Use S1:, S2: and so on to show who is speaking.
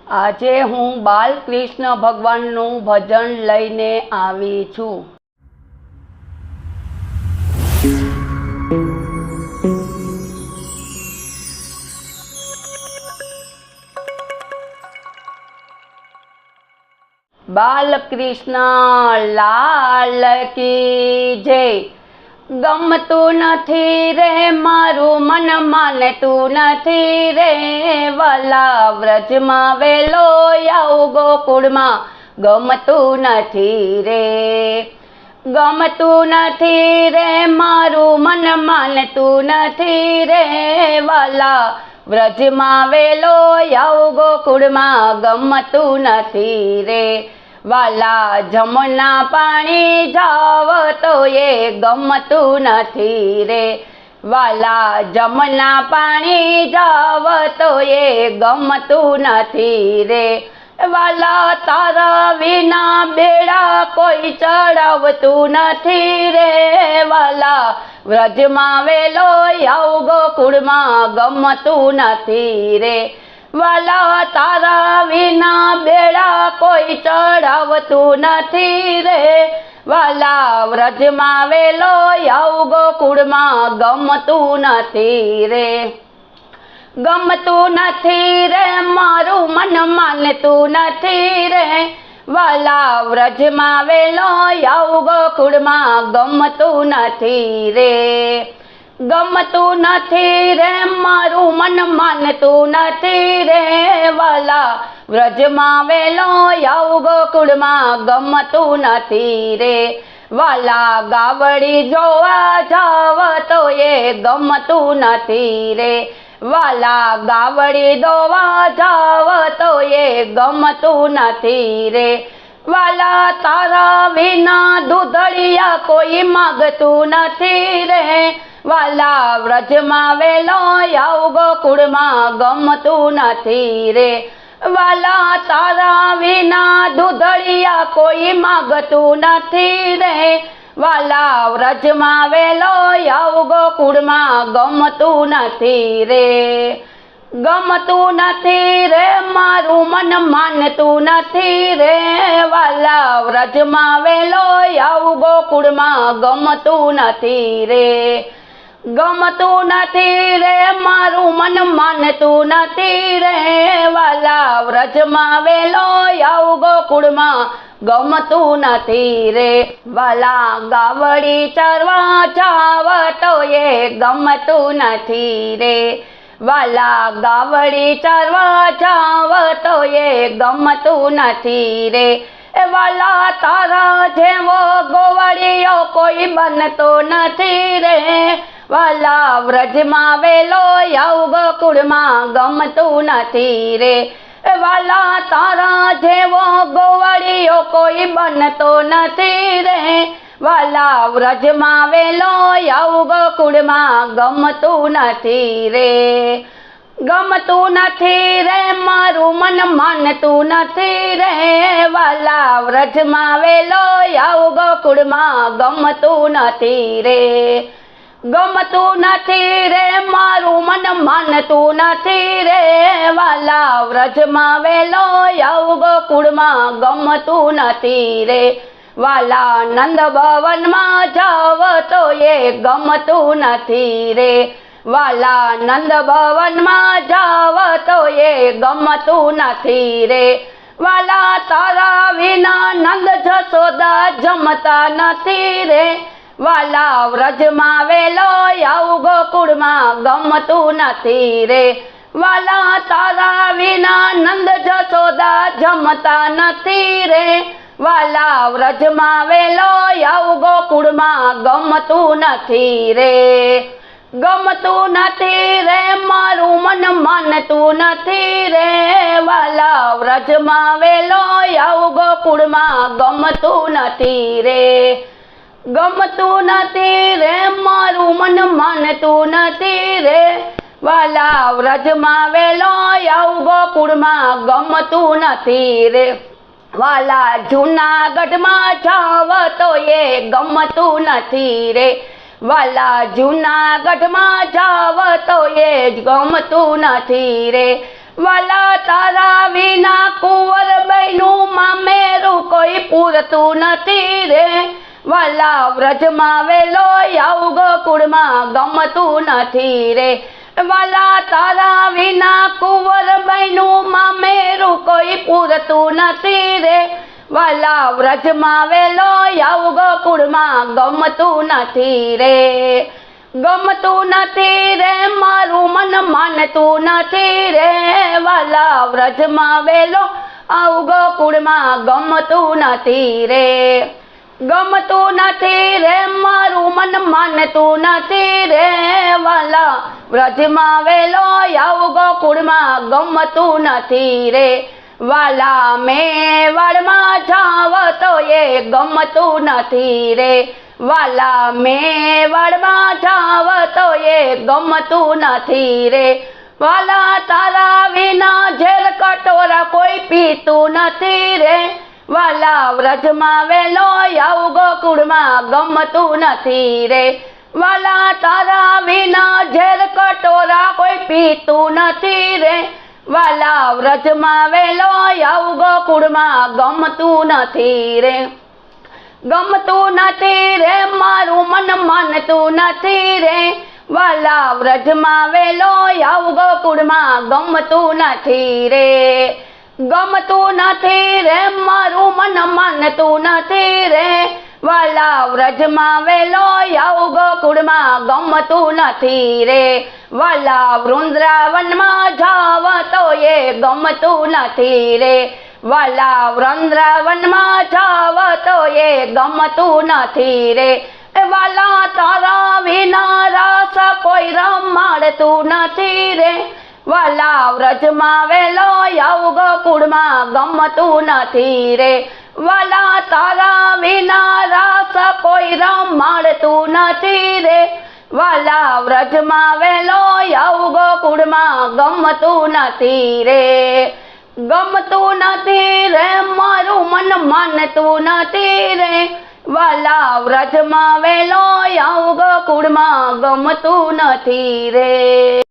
S1: આજે હું બાલકૃષ્ણ ભગવાનનું ભજન લઈને આવી છું। બાલકૃષ્ણ લાલ કી જય। ગમતું નથી રે મારું મન માનતું નથી રે, વાલા વ્રજમાં વેલો આવું ગોકુળમાં ગમતું નથી રે। ગમતું નથી રે મારું મન માનતું નથી રે, વાલા વ્રજમાં વેલો આવું ગોકુળમાં ગમતું નથી રે। વાલા જમના પાણી જાવ તો એ ગમતું નથી રે, વાલા જમના પાણી જાવ તો એ ગમતું નથી રે। વાલા તારા વિના બેડા કોઈ ચડાવતું નથી રે, વાલા વ્રજમાં વેલો આવું ગોકુળમાં ગમતું નથી રે। વાલા તારા વિના બેડા કોઈ ચડાવતું નથી રે, વાલા વ્રજમાં વેલો આવું ગોકુળમાં ગમતું નથી રે। ગમતું નથી રે મારું મન માનતું નથી રે, વાલા વ્રજમાં વેલો આવું ગોકુળમાં ગમતું નથી રે। ગમતું નથી રે મારું મન માનતું નથી રે, વાલા વ્રજમાં વેલો આવું ગોકુળમાં ગમતું નથી રે। વાલા ગાવડી જોવા જાવ તો એ ગમતું નથી રે, વાલા ગાવડી દોવા જાવ તો એ ગમતું નથી રે। વાલા તારા વિના દૂધળિયા કોઈ માગતું નથી રે, વાલા વ્રજમાં વેલો આવું ગોકુળમાં ગમતું નથી રે। વાલા તારા વિના દૂધળિયા કોઈ માગતું નથી રે, વાલા વ્રજમાં વેલો આવું ગોકુળમાં ગમતું નથી રે। ગમતું નથી રે મારું મન માનતું નથી રે, વાલા વ્રજમાં વેલો આવું ગોકુળમાં ગમતું નથી રે। ગમતું નથી રે મારું મન માનતું નથી રે, વાલા વ્રજમાં વેલો આવું ગોકુળમાં ગમતું નથી રે। વાલા ગાવડી ચરવા જાવ તો એ ગમતું નથી રે, વાલા ગાવડી ચરવા જાવ તો એ ગમતું નથી રે। વાલા તારા જેવો ગોવાળિયો કોઈ બનતો નથી રે, વાલા વ્રજમાં વેલો આવું ગોકુળમાં ગમતું નથી રે। વાલા તારા જેવો ગોવાળિયો કોઈ બનતો નથી રે, વાલા વ્રજમાં વેલો આવું ગોકુળમાં ગમતું નથી રે। ગમતું નથી રે મારું મન માનતું નથી રે, વાલા વ્રજમાં વેલો આવું ગોકુળમાં ગમતું નથી રે। ગમતું નથી રે મારું મન માનતું નથી રે, વાલા વ્રજમાં વેલો આવું ગોકુળમાં ગમતું નથી રે। વાલા નંદ ભવનમાં જાવ તો એ ગમતું નથી રે, વાલા નંદ ભવનમાં જાવ તો એ ગમતું નથી રે। વાલા તારા વિના નંદ જશોદા જમતા નથી રે, વાલા વ્રજમાં વેલો આવું ગોકુળમાં ગમતું નથી રે। વાલા તારા વિના નંદ જશોદા જમતા નથી રે, વાલા વ્રજમાં વેલો આવું ગોકુળમાં ગમતું નથી રે। ગમતું નથી રે મારું મન માનતું નથી રે, વાલા વ્રજમાં વેલો આવું ગોકુળમાં ગમતું નથી રે। ગમતું નથી રે મારું મન માનતું નથી રે, વાલા વ્રજમાં વેલો આવું ગોકુળમાં ગમતું નથી રે। વાલા જૂનાગઢમાં જાવ તો એ ગમતું નથી રે, વાલા જૂનાગઢમાં જાવ તો એ જ ગમતું નથી રે। વાલા તારા વિના પૂરતું નથી રે વાલા વ્રજમાં વેલો આવું ગોકુળમાં ગમતું નથી રે વાલા તારા વિના કુંવર બન્યું મામેરું કોઈ પૂરતું નથી રે વાલા વ્રજમાં વેલો આવું ગોકુળમાં ગમતું નથી રે ગમતું નથી રે મારું મન માનતું નથી રે વાલા વ્રજમાં વેલો આવું ગોકુળમાં ગમતું નથી રે ગમતું નથી રે મારું મન માનતું નથી રે વાલા વ્રજમાં વેલો આવું ગોકુળમાં ગમતું નથી રે વાલા મેવાડમાં જાવ તો એ ગમતું નથી રે વાલા મેવાડમાં જાવ તો એ ગમતું નથી રે વાલા તારા વિના ઝેર કટોરા કોઈ પીતું નથી રે વાલા વ્રજમાં વેલો આવું ગોકુળમાં ગમતું નથી રે વાલા તારા વિના ઝેર કટોરા કોઈ પીતું નથી રે વાલા વ્રજમાં વેલો આવું ગોકુળમાં ગમતું નથી રે ગમતું નથી રે મારું મન માનતું નથી રે વાલા વ્રજમાં વેલો આવું ગોકુળમાં ગમતું નથી રે ગમતું નથી રે મારું મન માનતું નથી રે વાલા વ્રજમાં વેલો આવું ગોકુળમાં ગમતું નથી રે વાલા વૃંદાવનમાં જાવ તો એ ગમતું નથી રે વાલા વૃંદાવનમાં જાવ તો એ ગમતું નથી રે વાલા તારા વિના રાસ કોઈ રમાડતું નથી રે વાલા વ્રજમાં વેલો આવું ગોકુળમાં ગમતું નથી રે વાલા તારા વિના રાસ કોઈ રમાડતું નથી રે વાલા વ્રજમાં વેલો આવું ગોકુળમાં ગમતું નથી રે ગમતું નથી રે મારું મન માનતું નથી રે વાલા વ્રજમાં વેલો આવું ગોકુળમાં ગમતું નથી રે